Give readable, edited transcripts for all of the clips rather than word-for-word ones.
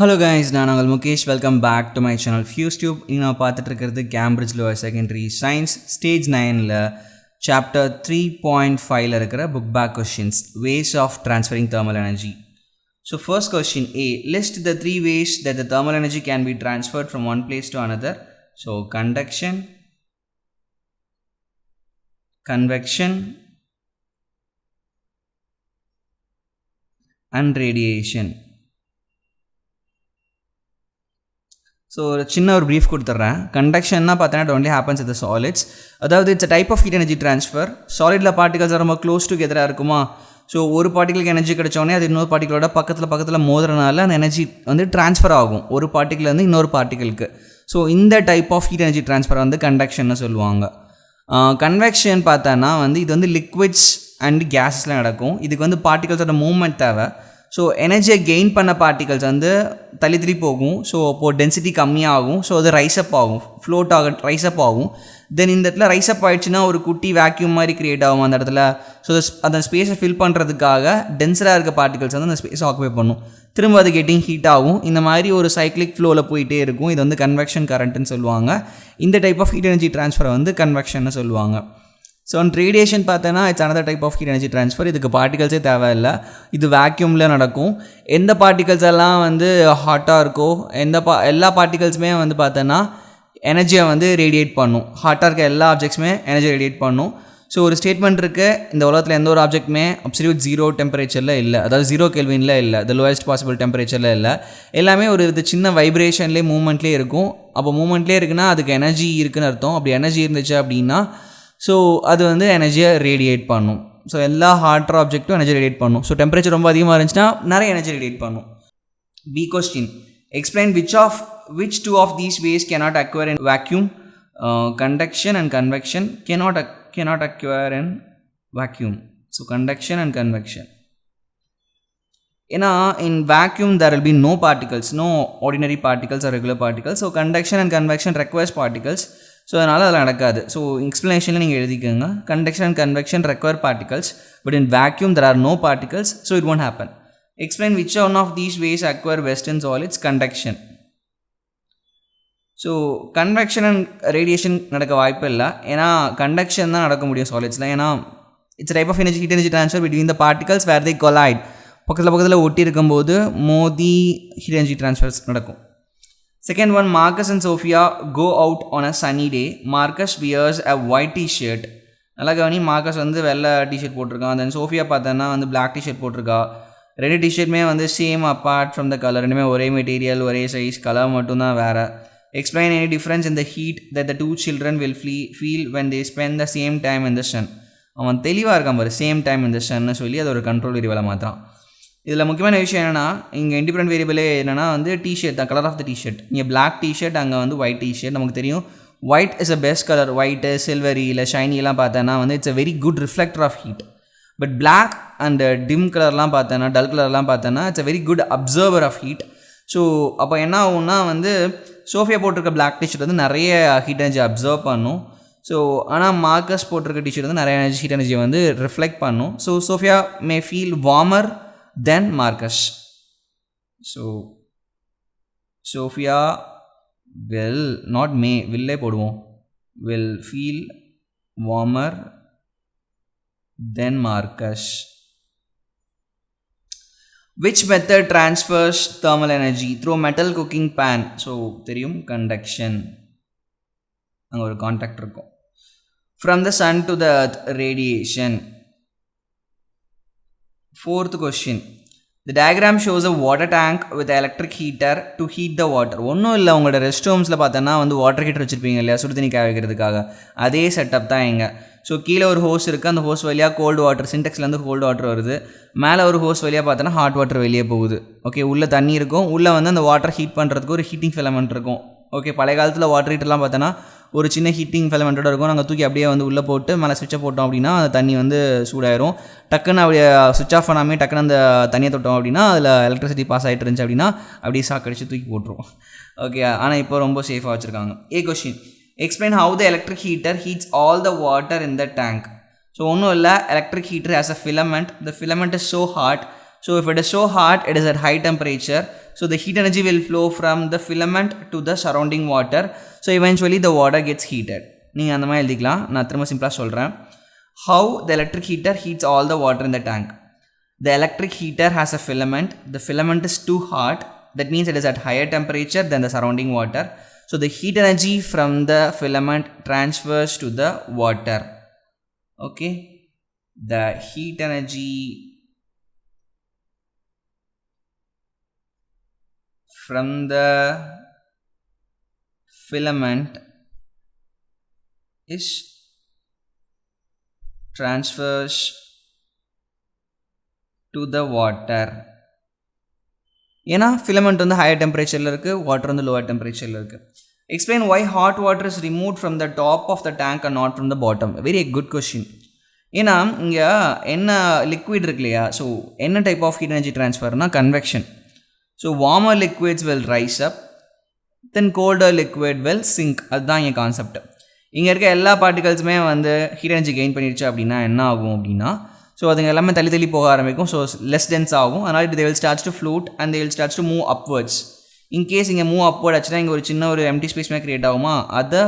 Hello guys, நான் உங்கள் Mukesh. Welcome back to my channel FuseTube. இங்கே நான் பார்த்துட்டு இருக்கிறது Cambridge lower secondary science stage 9ல் சாப்டர் 3.5ல் இருக்கிற book back questions, ways of transferring thermal energy. So first question A, list the three ways that the thermal energy can be transferred from one place to another. So conduction, convection and radiation. So ஒரு சின்ன ஒரு brief கொடுத்துட்றேன். கண்டக்ஷன்னா பார்த்தீங்கன்னா it only happens with solids. அதாவது it's a type of heat energy transfer. சாலிடில் particles ரொம்ப close டுகெதராக இருக்குமா, ஸோ ஒரு பார்ட்டிகளுக்கு எனர்ஜி கிடைச்சோடனே அது இன்னொரு பார்ட்டிகளோட பக்கத்தில் மோதுறதுனால அந்த எனர்ஜி வந்து ட்ரான்ஸ்ஃபர் ஆகும் ஒரு பார்ட்டிகிள்லேருந்து இன்னொரு பார்ட்டிகளுக்கு. ஸோ இந்த type of heat energy transfer வந்து கண்டக்ஷன்னு சொல்லுவாங்க. கன்வெக்ஷன் பார்த்தோன்னா வந்து இது வந்து லிக்விட்ஸ் அண்ட் கேஸஸில் நடக்கும். இதுக்கு வந்து பார்ட்டிகல்ஸோட மூவ்மெண்ட் தேவை. ஸோ எனர்ஜியை கெயின் பண்ண பார்ட்டிகல்ஸ் வந்து தள்ளி போகும். ஸோ அப்போது டென்சிட்டி கம்மியாகும். ஸோ அது ரைஸ்அப் ஆகும், ஃப்ளோட் ரைஸ்அப் ஆகும். தென் இந்த இடத்துல ரைஸ்அப் ஆகிடுச்சுன்னா ஒரு குட்டி வேக்யூம் மாதிரி க்ரியேட் ஆகும் அந்த இடத்துல. ஸோ அந்த ஸ்பேஸை ஃபில் பண்ணுறதுக்காக டென்ஸராக இருக்க பார்ட்டிகல்ஸ் வந்து அந்த ஸ்பேஸை ஆக்குபை பண்ணும். திரும்ப அது கெட்டிங் ஹீட் ஆகும். இந்த மாதிரி ஒரு சைக்ளிக் ஃப்ளோவில் போயிட்டே இருக்கும். இது வந்து கன்வெக்ஷன் கரண்ட்டுன்னு சொல்லுவாங்க. இந்த டைப் ஆஃப் ஹீட் எனர்ஜி ட்ரான்ஸ்ஃபரை வந்து கன்வெக்ஷன்னு சொல்லுவாங்க. ஸோ அண்ட் ரேடியேஷன் பார்த்தோன்னா it's another type of heat energy transfer. இதுக்கு பார்ட்டிகல்ஸே தேவையில்லை, இது வேக்யூமில் நடக்கும். எந்த பார்ட்டிகல்ஸ் எல்லாம் வந்து ஹாட்டாக இருக்கோ எல்லா பார்ட்டிகல்ஸுமே வந்து பார்த்தோன்னா எனர்ஜியை வந்து ரேடியேட் பண்ணும். ஹாட்டாக இருக்க எல்லா ஆப்ஜெக்ட்ஸுமே எனர்ஜி ரேடியேட் பண்ணும். ஸோ ஒரு ஸ்டேட்மெண்ட் இருக்குது, இந்த உலகத்தில் எந்த ஒரு ஆப்ஜெக்ட்டுமே அப்சல்யூட் 0 டெம்பரேச்சரில் இல்லை, அதாவது 0 கெல்வினில் இல்லை, த லோயஸ்ட் பாசிபிள் டெம்பரேச்சரில் இல்லை. எல்லாமே ஒரு இது சின்ன வைப்ரேஷன்லேயே மூமெண்ட்லேயே இருக்கும். அப்போ மூமெண்ட்லேயே இருக்குன்னா அதுக்கு எனர்ஜி இருக்குன்னு அர்த்தம். அப்படி எனர்ஜி இருந்துச்சு அப்படின்னா ஸோ அது வந்து எனர்ஜியை ரேடியேட் பண்ணும். ஸோ எல்லா ஹாட்டர் ஆப்ஜெக்ட்டும் எனர்ஜி ரேடியேட் பண்ணும். ஸோ டெம்பரேச்சர் ரொம்ப அதிகமாக இருந்துச்சுன்னா நிறைய எனர்ஜி ரேடியேட் பண்ணும். B question, explain which two of these ways cannot occur in vacuum. Conduction and convection cannot occur in vacuum. So conduction and convection. ஏன்னா in vacuum there will be no particles, no ordinary particles or regular particles. So conduction and convection requires particles. So அதனால் அதில் நடக்காது. So எக்ஸ்ப்ளனேஷனில் நீங்கள் எழுதிக்கோங்க, conduction and convection require particles but in vacuum there are no particles, so it won't happen. Explain which one of these ways acquire western solids. Conduction. So convection and radiation நடக்க வாய்ப்பு இல்லை, ஏன்னா conduction தான் நடக்க முடியும் சாலிட்ஸில். ஏன்னா it's type of heat energy transfer between the particles where they collide. பக்கத்தில் ஒட்டி இருக்கும்போது மோதி ஹீட் எனர்ஜி ட்ரான்ஸ்ஃபர்ஸ் நடக்கும். Second one, Marcus and Sophia go out on a sunny day. Marcus wears a white t-shirt. நல்லா கவனி, Marcus வந்து வெள்ளை T shirt போட்டிருக்கான். தென் சோஃபியா பார்த்தோன்னா வந்து பிளாக் டிஷர்ட் போட்டிருக்கா. ரெண்டு டிஷர்ட்டுமே வந்து same apart from the colour. ரெண்டுமே ஒரே மெட்டீரியல், ஒரே சைஸ், கலர் மட்டும்தான் வேறு. Explain any difference in the heat that the 2 children will feel when they spend the same time in the sun. அவன் தெளிவாக இருக்கான் பாரு, சேம் டைம் இந்த சன்னு சொல்லி அது ஒரு கண்ட்ரோல் வேரியபிளாக மாத்திரம். இதில் முக்கியமான விஷயம் என்னென்னா, இங்கே இண்டிபெண்டன்ட் வேரியபிளே என்னென்னா வந்து டிஷர்ட் தான், கலர் ஆஃப் த டிஷர்ட். இங்கே பிளாக் டிஷர்ட், அங்கே வந்து ஒயிட் டிஷர்ட். நமக்கு தெரியும் white is a best colour. White, silvery இல்லை ஷைனிலாம் பார்த்தோன்னா வந்து it's a very good reflector of heat. But black and dim கலர்லாம் பார்த்தோன்னா, டல் கலர்லாம் பார்த்தோன்னா it's a very good absorber of heat. So அப்போ என்ன ஆகும்னா வந்து சோஃபியா போட்டிருக்க பிளாக் டிஷர்ட் வந்து நிறைய ஹீட் எனர்ஜி அப்சர்வ் பண்ணும். ஸோ ஆனால் மார்க்கஸ் போட்டிருக்க டிஷர்ட் வந்து நிறைய ஹீட் எனர்ஜியை வந்து ரிஃப்ளெக்ட் பண்ணும். So Sophia may feel warmer then Marcus. So Sophia will not may will போடுவோம், will feel warmer than Marcus. Which method transfers thermal energy through metal cooking pan? So தெரியும் conduction, அங்கே ஒரு contact இருக்கும். From the sun to the earth, radiation. Fourth question, the diagram shows a water tank with an electric heater to heat the water. ஒன்றும் இல்லை, உங்களோட rest ரூம்ஸில் பார்த்தோன்னா வந்து water heater வச்சுருப்பீங்க இல்லையா, சுடு தண்ணி காய வைக்கிறதுக்காக. அதே செட்டப் தான் இங்கே. ஸோ கீழே ஒரு ஹோஸ் இருக்குது, அந்த ஹோஸ் வழியாக கோல்டு வாட்டர், சின்டெக்ஸ்லேருந்து கோல்டு வாட்டர் வருது. மேலே ஒரு ஹோஸ் வழியாக பார்த்தோன்னா ஹாட் வாட்டர் வெளியே போகுது. ஓகே, உள்ளே தண்ணி இருக்கும், உள்ளே வந்து அந்த வாட்டர் ஹீட் பண்ணுறதுக்கு ஒரு ஹீட்டிங் ஃபிலமெண்ட் இருக்கும். ஓகே, பழைய காலத்தில் வாட்டர் ஹீட்டர்லாம் பார்த்தோன்னா ஒரு சின்ன ஹீட்டிங் ஃபிலமெண்ட்டோட இருக்கும். நாங்கள் தூக்கி அப்படியே வந்து உள்ளே போட்டு மேலே சுவிட்சை போட்டோம் அப்படின்னா அந்த தண்ணி வந்து சூடாயிரும். டக்குன்னு அப்படியே சுவிட்ச் ஆஃப் பண்ணாமே டக்குன்னு அந்த தண்ணியை தொட்டோம் அப்படின்னா அதில் எலக்ட்ரிசிட்டி பாஸ் ஆகிட்டு இருந்துச்சு அப்படின்னா அப்படியே சாக்கடிச்சு தூக்கி போட்டுருவோம். ஓகே, ஆனால் இப்போ ரொம்ப சேஃபாக வச்சுருக்காங்க. A question, explain how the electric heater heats all the water in the tank. So ஒன்றும் இல்லை, electric heater as a filament. The filament is so hot. So if it is so hot, it is at high temperature, so the heat energy will flow from the filament to the surrounding water, so eventually the water gets heated. நீங்கள் அந்த மாதிரி எழுதிக்கலாம். நான் திரும்ப சிம்பிளாக சொல்கிறேன். How the electric heater heats all the water in the tank. The electric heater has a filament. The filament is too hot. That means it is at higher temperature than the surrounding water. So the heat energy from the filament transfers to the water. Okay. The heat energy from the filament is transfers to the water. ஏன்னா filament வந்து higher டெம்பரேச்சரில் இருக்குது, water வந்து lower டெம்பரேச்சரில் இருக்குது. Explain why hot water is remove from the top of the tank and not from the bottom. Very good question. ஏன்னா இங்கே என்ன லிக்விட் இருக்கு இல்லையா, ஸோ என்ன டைப் ஆஃப் ஹீட் எனர்ஜி ட்ரான்ஸ்ஃபர்னால் convection. So warmer liquids will rise up, then colder liquid will sink. அதுதான் இங்கே concept. இங்கே இருக்க எல்லா பார்ட்டிகல்ஸுமே வந்து ஹீட் எனர்ஜி கெயின் பண்ணிடுச்சு அப்படின்னா என்ன ஆகும் அப்படின்னா, ஸோ அதுங்க எல்லாமே தள்ளி தள்ளி போக ஆரம்பிக்கும். ஸோ லெஸ் டென்ஸ் ஆகும். அதனால் they will starts to flute and they will starts to move upwards. In case இங்கே மூவ் அப்வர்ட் ஆச்சுன்னா இங்கே ஒரு சின்ன ஒரு எம்டி ஸ்பேஸ் மாதிரி க்ரியேட் ஆகுமா, அதை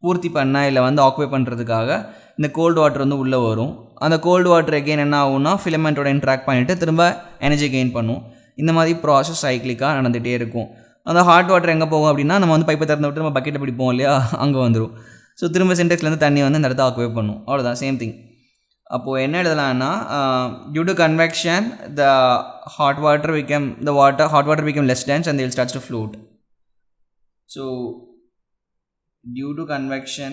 பூர்த்தி பண்ண இல்லை வந்து ஆக்குபை பண்ணுறதுக்காக இந்த கோல்டு வாட்டர் வந்து உள்ளே வரும். அந்த கோல்டு வாட்டர் எகெயின் என்ன ஆகும்னா ஃபிலமெண்ட்டோட இன்ட்ராக்ட் பண்ணிவிட்டு திரும்ப எனர்ஜி கெயின் பண்ணும். இந்த மாதிரி ப்ராசஸ் சைக்கிளிக்காக நடந்துகிட்டே இருக்கும். அந்த ஹாட் வாட்டர் எங்கே போகும் அப்படின்னா, நம்ம வந்து பைப்பை திறந்து விட்டு நம்ம பக்கெட்டை பிடிப்போம் இல்லையா, அங்கே வந்துடும். ஸோ திரும்ப சின்டெக்ஸ்லேருந்து தண்ணி வந்து இந்த இடத்த ஆக்குபை பண்ணும். அவ்வளோதான், சேம் திங். அப்போது என்ன எழுதலாம்னா, due to convection the hot water became less dense and they will start to float. So due to convection,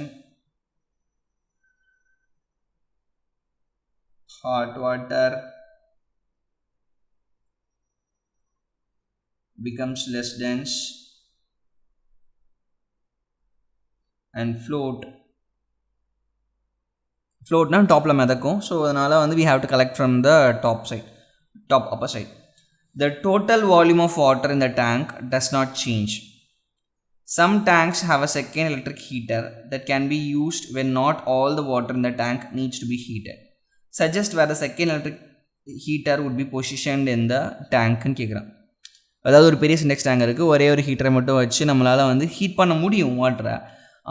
hot water becomes less dense and floatனா டாப்பில் மிதக்கும். ஸோ அதனால் வந்து we have to collect from the top upper side. The total volume of water in the tank does not change. Some tanks have a second electric heater that can be used when not all the water in the tank needs to be heated. Suggest where the second electric heater would be positioned in the tank ன்னு கேட்குறான். அதாவது ஒரு பெரிய Sintex tank இருக்குது, ஒரே ஒரு ஹீட்டரை மட்டும் வச்சு நம்மளால் வந்து ஹீட் பண்ண முடியும் வாட்டரை.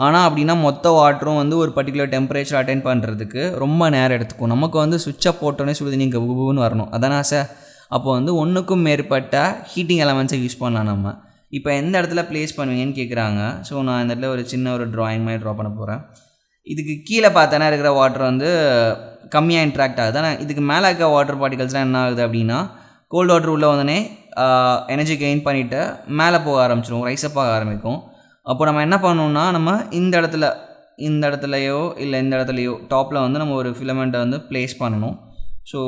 ஆனால் அப்படின்னா மொத்த வாட்டரும் வந்து ஒரு பர்டிகுலர் டெம்பரேச்சர் அட்டைன் பண்ணுறதுக்கு ரொம்ப நேரம் எடுத்துக்கும். நமக்கு வந்து சுவிட்சை போட்டோன்னே சுடுதண்ணி கபுன்னு வரணும், அதானே சார். அப்போ வந்து ஒன்றுக்கும் மேற்பட்ட ஹீட்டிங் எலமெண்ட்ஸை யூஸ் பண்ணலாம் நம்ம. இப்போ எந்த இடத்துல ப்ளேஸ் பண்ணுவீங்கன்னு கேட்குறாங்க. ஸோ நான் இந்த இடத்துல ஒரு சின்ன ஒரு ட்ராயிங் மாதிரி ட்ரா பண்ண போகிறேன். இதுக்கு கீழே பார்த்தோன்னா இருக்கிற வாட்டர் வந்து கம்மியாக இன்ட்ராக்ட் ஆகுது. ஆனால் இதுக்கு மேலே இருக்க வாட்டர் பார்ட்டிகல்ஸ்லாம் என்ன ஆகுது அப்படின்னா, கோல்டு வாட்டர் உள்ளே வந்தோடனே எனர்ஜி கெயின் பண்ணிவிட்டு மேலே போக ஆரம்பிச்சிடும், ரைஸ்அப் ஆக ஆரம்பிக்கும். அப்போ நம்ம என்ன பண்ணணும்னா, நம்ம இந்த இடத்துலையோ இல்லை இந்த இடத்துலையோ டாப்பில் வந்து நம்ம ஒரு ஃபிலமெண்ட்டை வந்து ப்ளேஸ் பண்ணணும். ஸோ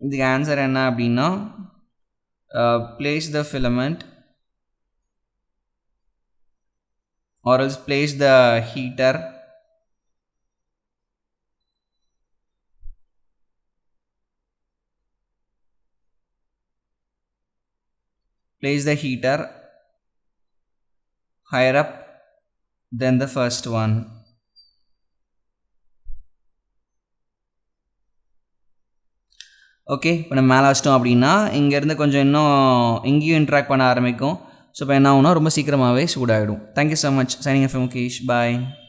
இதுக்கு ஆன்சர் என்ன அப்படின்னா, place the filament or else place the heater higher up than the first one. Okay, இப்போ நம்ம மேலே வச்சிட்டோம் அப்படின்னா இங்கேருந்து கொஞ்சம் இன்னும் இங்கேயும் இன்ட்ராக்ட் பண்ண ஆரம்பிக்கும். ஸோ இப்போ என்ன ஆகும்னா ரொம்ப சீக்கிரமாகவே சூடாகிடும். Thank you so much. Signing off Mukesh. பாய்.